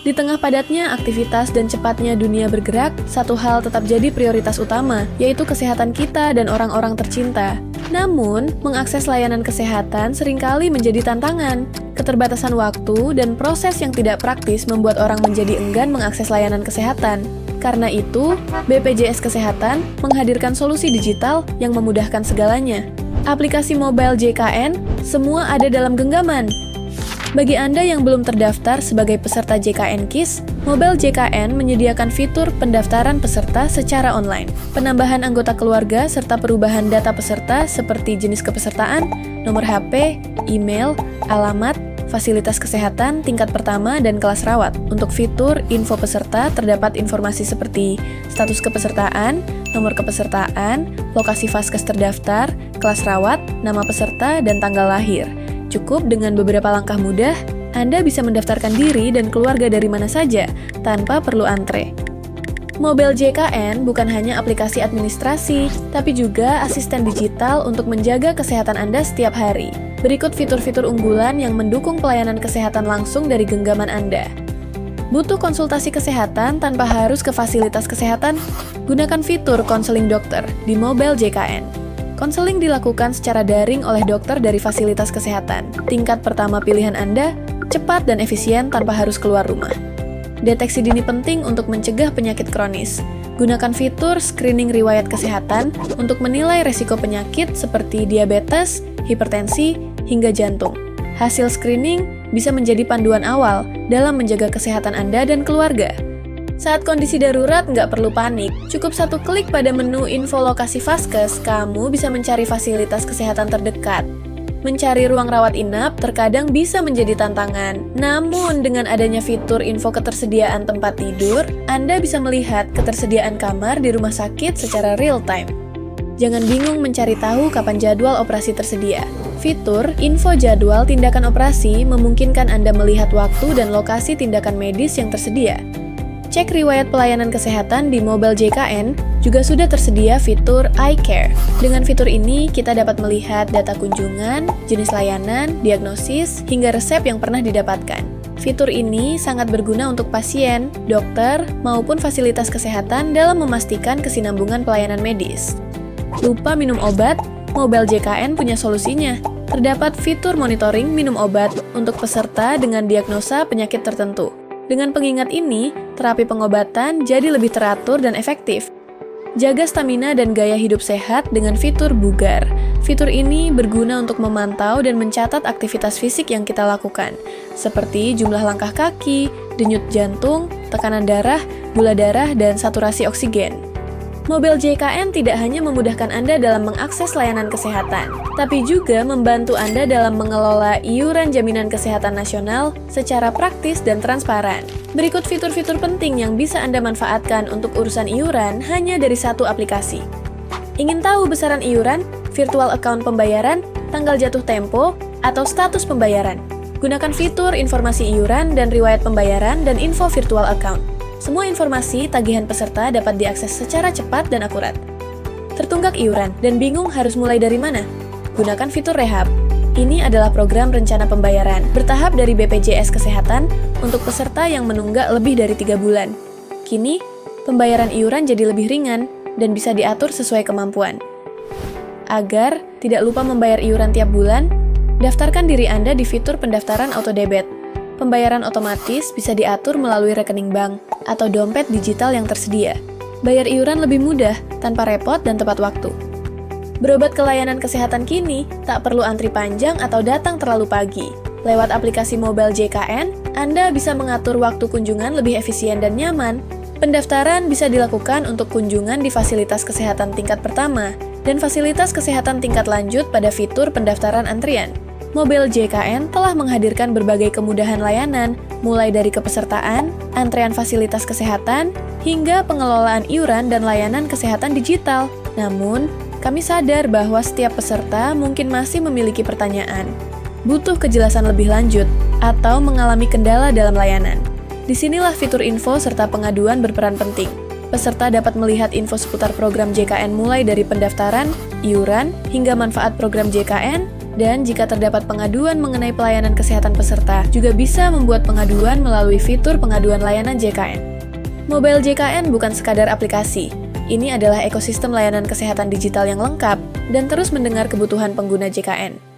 Di tengah padatnya aktivitas dan cepatnya dunia bergerak, satu hal tetap jadi prioritas utama, yaitu kesehatan kita dan orang-orang tercinta. Namun, mengakses layanan kesehatan seringkali menjadi tantangan. Keterbatasan waktu dan proses yang tidak praktis membuat orang menjadi enggan mengakses layanan kesehatan. Karena itu, BPJS Kesehatan menghadirkan solusi digital yang memudahkan segalanya. Aplikasi mobile JKN, semua ada dalam genggaman. Bagi Anda yang belum terdaftar sebagai peserta JKN KIS, Mobile JKN menyediakan fitur pendaftaran peserta secara online, penambahan anggota keluarga serta perubahan data peserta seperti jenis kepesertaan, nomor HP, email, alamat, fasilitas kesehatan tingkat pertama dan kelas rawat. Untuk fitur info peserta terdapat informasi seperti status kepesertaan, nomor kepesertaan, lokasi vaskes terdaftar, kelas rawat, nama peserta, dan tanggal lahir. Cukup dengan beberapa langkah mudah, Anda bisa mendaftarkan diri dan keluarga dari mana saja, tanpa perlu antre. Mobile JKN bukan hanya aplikasi administrasi, tapi juga asisten digital untuk menjaga kesehatan Anda setiap hari. Berikut fitur-fitur unggulan yang mendukung pelayanan kesehatan langsung dari genggaman Anda. Butuh konsultasi kesehatan tanpa harus ke fasilitas kesehatan? Gunakan fitur konseling dokter di Mobile JKN. Konseling dilakukan secara daring oleh dokter dari fasilitas kesehatan. Tingkat pertama pilihan Anda, cepat dan efisien tanpa harus keluar rumah. Deteksi dini penting untuk mencegah penyakit kronis. Gunakan fitur screening riwayat kesehatan untuk menilai resiko penyakit seperti diabetes, hipertensi, hingga jantung. Hasil screening bisa menjadi panduan awal dalam menjaga kesehatan Anda dan keluarga. Saat kondisi darurat, nggak perlu panik. Cukup satu klik pada menu info lokasi vaskes, kamu bisa mencari fasilitas kesehatan terdekat. Mencari ruang rawat inap terkadang bisa menjadi tantangan. Namun, dengan adanya fitur info ketersediaan tempat tidur, Anda bisa melihat ketersediaan kamar di rumah sakit secara real-time. Jangan bingung mencari tahu kapan jadwal operasi tersedia. Fitur info jadwal tindakan operasi memungkinkan Anda melihat waktu dan lokasi tindakan medis yang tersedia. Cek riwayat pelayanan kesehatan di Mobile JKN, juga sudah tersedia fitur iCare. Dengan fitur ini, kita dapat melihat data kunjungan, jenis layanan, diagnosis, hingga resep yang pernah didapatkan. Fitur ini sangat berguna untuk pasien, dokter, maupun fasilitas kesehatan dalam memastikan kesinambungan pelayanan medis. Lupa minum obat? Mobile JKN punya solusinya. Terdapat fitur monitoring minum obat untuk peserta dengan diagnosa penyakit tertentu. Dengan pengingat ini, terapi pengobatan jadi lebih teratur dan efektif. Jaga stamina dan gaya hidup sehat dengan fitur bugar. Fitur ini berguna untuk memantau dan mencatat aktivitas fisik yang kita lakukan, seperti jumlah langkah kaki, denyut jantung, tekanan darah, gula darah, dan saturasi oksigen. Mobile JKN tidak hanya memudahkan Anda dalam mengakses layanan kesehatan, tapi juga membantu Anda dalam mengelola iuran jaminan kesehatan nasional secara praktis dan transparan. Berikut fitur-fitur penting yang bisa Anda manfaatkan untuk urusan iuran hanya dari satu aplikasi. Ingin tahu besaran iuran, virtual account pembayaran, tanggal jatuh tempo, atau status pembayaran? Gunakan fitur informasi iuran dan riwayat pembayaran dan info virtual account. Semua informasi tagihan peserta dapat diakses secara cepat dan akurat. Tertunggak iuran dan bingung harus mulai dari mana? Gunakan fitur Rehab. Ini adalah program rencana pembayaran bertahap dari BPJS Kesehatan untuk peserta yang menunggak lebih dari 3 bulan. Kini, pembayaran iuran jadi lebih ringan dan bisa diatur sesuai kemampuan. Agar tidak lupa membayar iuran tiap bulan, daftarkan diri Anda di fitur pendaftaran autodebit. Pembayaran otomatis bisa diatur melalui rekening bank atau dompet digital yang tersedia. Bayar iuran lebih mudah, tanpa repot dan tepat waktu. Berobat ke layanan kesehatan kini, tak perlu antri panjang atau datang terlalu pagi. Lewat aplikasi mobile JKN, Anda bisa mengatur waktu kunjungan lebih efisien dan nyaman. Pendaftaran bisa dilakukan untuk kunjungan di fasilitas kesehatan tingkat pertama dan fasilitas kesehatan tingkat lanjut pada fitur pendaftaran antrian. Mobile JKN telah menghadirkan berbagai kemudahan layanan, mulai dari kepesertaan, antrean fasilitas kesehatan, hingga pengelolaan iuran dan layanan kesehatan digital. Namun, kami sadar bahwa setiap peserta mungkin masih memiliki pertanyaan, butuh kejelasan lebih lanjut, atau mengalami kendala dalam layanan. Disinilah fitur info serta pengaduan berperan penting. Peserta dapat melihat info seputar program JKN mulai dari pendaftaran, iuran, hingga manfaat program JKN, Dan jika terdapat pengaduan mengenai pelayanan kesehatan peserta, juga bisa membuat pengaduan melalui fitur pengaduan layanan JKN. Mobile JKN bukan sekadar aplikasi. Ini adalah ekosistem layanan kesehatan digital yang lengkap dan terus mendengar kebutuhan pengguna JKN.